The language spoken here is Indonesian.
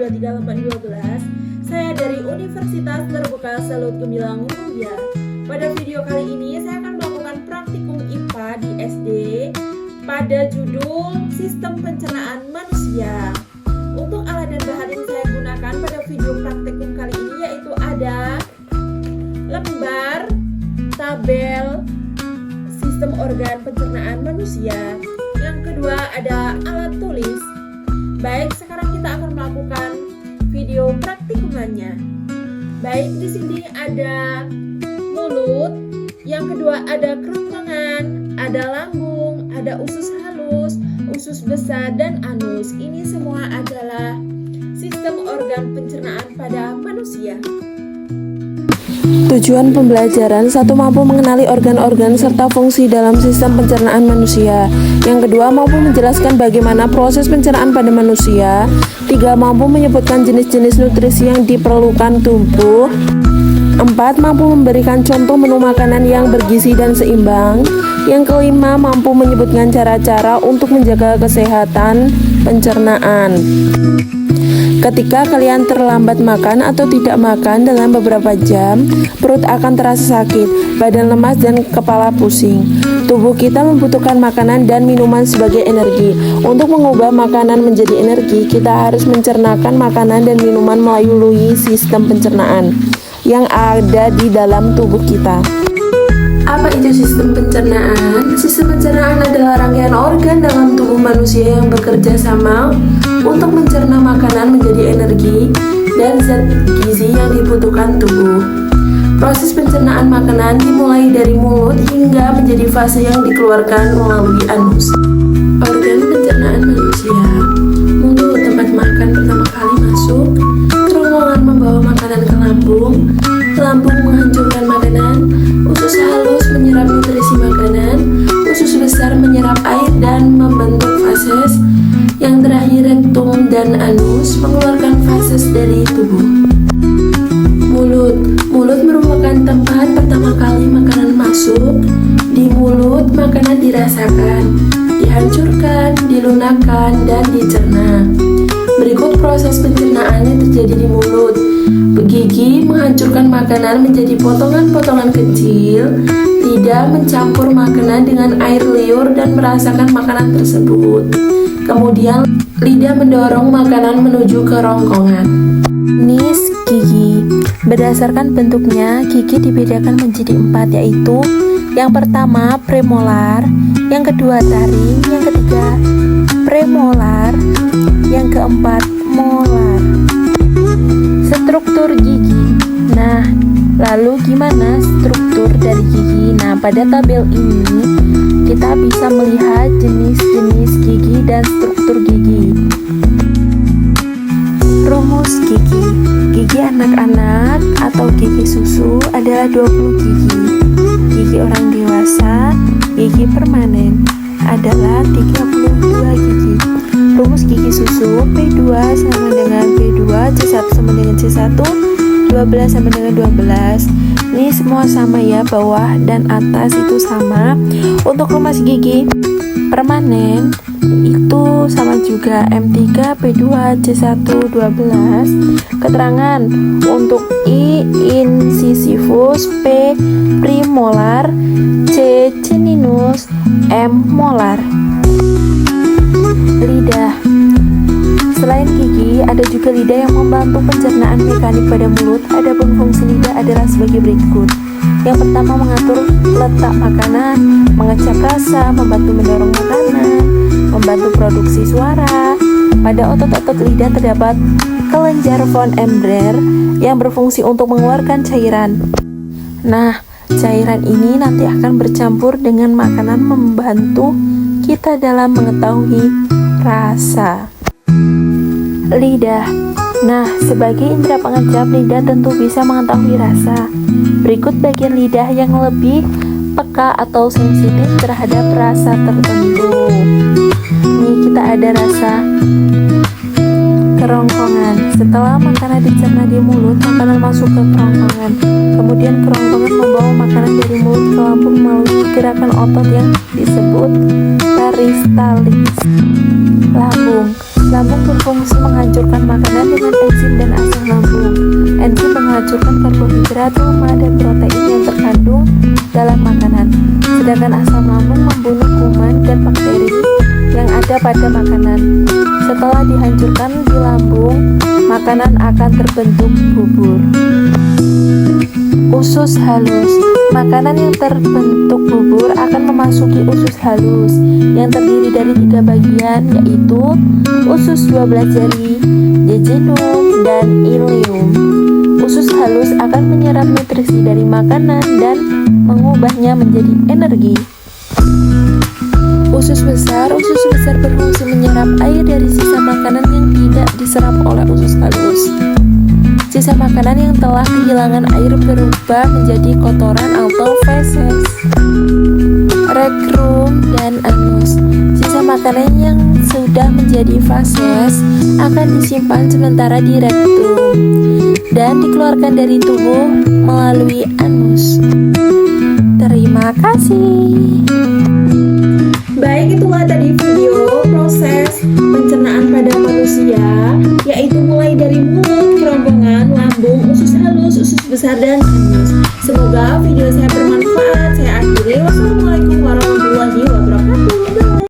2023-2024. Saya dari Universitas Terbuka Salut Gemilang Rumbia. Pada video kali ini saya akan melakukan praktikum IPA di SD pada judul Sistem Pencernaan Manusia. Untuk alat dan bahan yang saya gunakan pada video praktikum kali ini yaitu ada lembar tabel sistem organ pencernaan manusia. Yang kedua ada alat tulis. Baik, sekarang kita akan melakukan video praktikumannya. Baik, di sini ada mulut, yang kedua ada kerongkongan, ada lambung, ada usus halus, usus besar dan anus. Ini semua adalah sistem organ pencernaan pada manusia. Tujuan pembelajaran: 1. Mampu mengenali organ-organ serta fungsi dalam sistem pencernaan manusia. Yang kedua, mampu menjelaskan bagaimana proses pencernaan pada manusia. 3. Mampu menyebutkan jenis-jenis nutrisi yang diperlukan tubuh. 4. Mampu memberikan contoh menu makanan yang bergizi dan seimbang. Yang kelima, mampu menyebutkan cara-cara untuk menjaga kesehatan pencernaan. Ketika kalian terlambat makan atau tidak makan dalam beberapa jam, perut akan terasa sakit, badan lemas dan kepala pusing. Tubuh kita membutuhkan makanan dan minuman sebagai energi. Untuk mengubah makanan menjadi energi, kita harus mencernakan makanan dan minuman melalui sistem pencernaan yang ada di dalam tubuh kita. Apa itu sistem pencernaan? Sistem pencernaan adalah rangkaian organ dalam tubuh manusia yang bekerja sama untuk mencerna makanan menjadi energi dan zat gizi yang dibutuhkan tubuh. Proses pencernaan makanan dimulai dari mulut hingga menjadi fase yang dikeluarkan melalui anus. Organ pencernaan manusia: mulut, tempat makan pertama kali masuk; kerongkongan membawa makanan ke lambung; lambung menghancurkan makanan; usus halus menyerap nutrisi makanan; usus besar menyerap air dan membentuk fases; yang terakhir rektum dan anus mengeluarkan fases dari tubuh. Mulut merupakan tempat pertama kali makanan masuk. Di mulut makanan dirasakan, dihancurkan, dilunakkan, dan dicerna. Berikut proses pencernaan yang terjadi di mulut. Gigi menghancurkan makanan menjadi potongan-potongan kecil. Lidah mencampur makanan dengan air liur dan merasakan makanan tersebut. Kemudian lidah mendorong makanan menuju ke rongkongan. Nis gigi. Berdasarkan bentuknya, gigi dibedakan menjadi 4, yaitu yang pertama premolar, yang kedua taring, yang ketiga premolar, yang keempat molar. Struktur gigi. Nah, lalu gimana struktur dari gigi? Nah, pada tabel ini kita bisa melihat jenis-jenis gigi dan struktur gigi. Rumus gigi. Gigi anak-anak atau gigi susu adalah 20 gigi. Gigi orang dewasa, gigi permanen adalah 32 gigi. Rumus gigi susu: P2 sama dengan P2, C1 sama dengan C1, 12 sama dengan 12. Ini semua sama ya, bawah dan atas itu sama. Untuk rumus gigi permanen itu sama juga, M3, P2, C1, 12. Keterangan untuk I incisivus, P premolar, C ceninus, M molar. Lidah. Selain gigi, ada juga lidah yang membantu pencernaan mekanik pada mulut. Adapun fungsi lidah adalah sebagai berikut. Yang pertama, mengatur letak makanan, mengecap rasa, membantu mendorong makanan, membantu produksi suara. Pada otot-otot lidah terdapat kelenjar von Ember yang berfungsi untuk mengeluarkan cairan. Nah, cairan ini nanti akan bercampur dengan makanan membantu kita dalam mengetahui rasa. Lidah. Nah, sebagai indera pengecap, lidah tentu bisa mengetahui rasa. Berikut bagian lidah yang lebih peka atau sensitif terhadap rasa tertentu. Ini kita ada rasa kerongkongan. Setelah makanan dicerna di mulut, makanan masuk ke kerongkongan. Kemudian kerongkongan membawa makanan dari mulut ke lambung melalui gerakan otot yang disebut peristaltis. Lambung. Lambung berfungsi menghancurkan makanan dengan enzim dan asam lambung. Enzim menghancurkan karbohidrat, lemak, dan protein yang terkandung dalam makanan. Sedangkan asam lambung membunuh kuman dan bakteri yang ada pada makanan. Setelah dihancurkan di lambung, makanan akan terbentuk bubur. Usus halus. Makanan yang terbentuk bubur akan memasuki usus halus yang terdiri dari 3 bagian, yaitu usus 12 jari, jejunum, dan ileum. Usus halus akan menyerap nutrisi dari makanan dan mengubahnya menjadi energi. Usus besar berfungsi menyerap air dari sisa makanan yang tidak diserap oleh usus halus. Sisa makanan yang telah kehilangan air berubah menjadi kotoran atau feses. Rektum dan anus. Sisa makanan yang sudah menjadi feses akan disimpan sementara di rektum dan dikeluarkan dari tubuh melalui anus. Terima kasih. Baik, itulah tadi video proses pencernaan pada manusia, yaitu mulai dari mulut, kerongkongan, lambung, usus halus, usus besar, dan anus. Semoga video saya bermanfaat. Saya akhiri. Wassalamualaikum warahmatullahi wabarakatuh.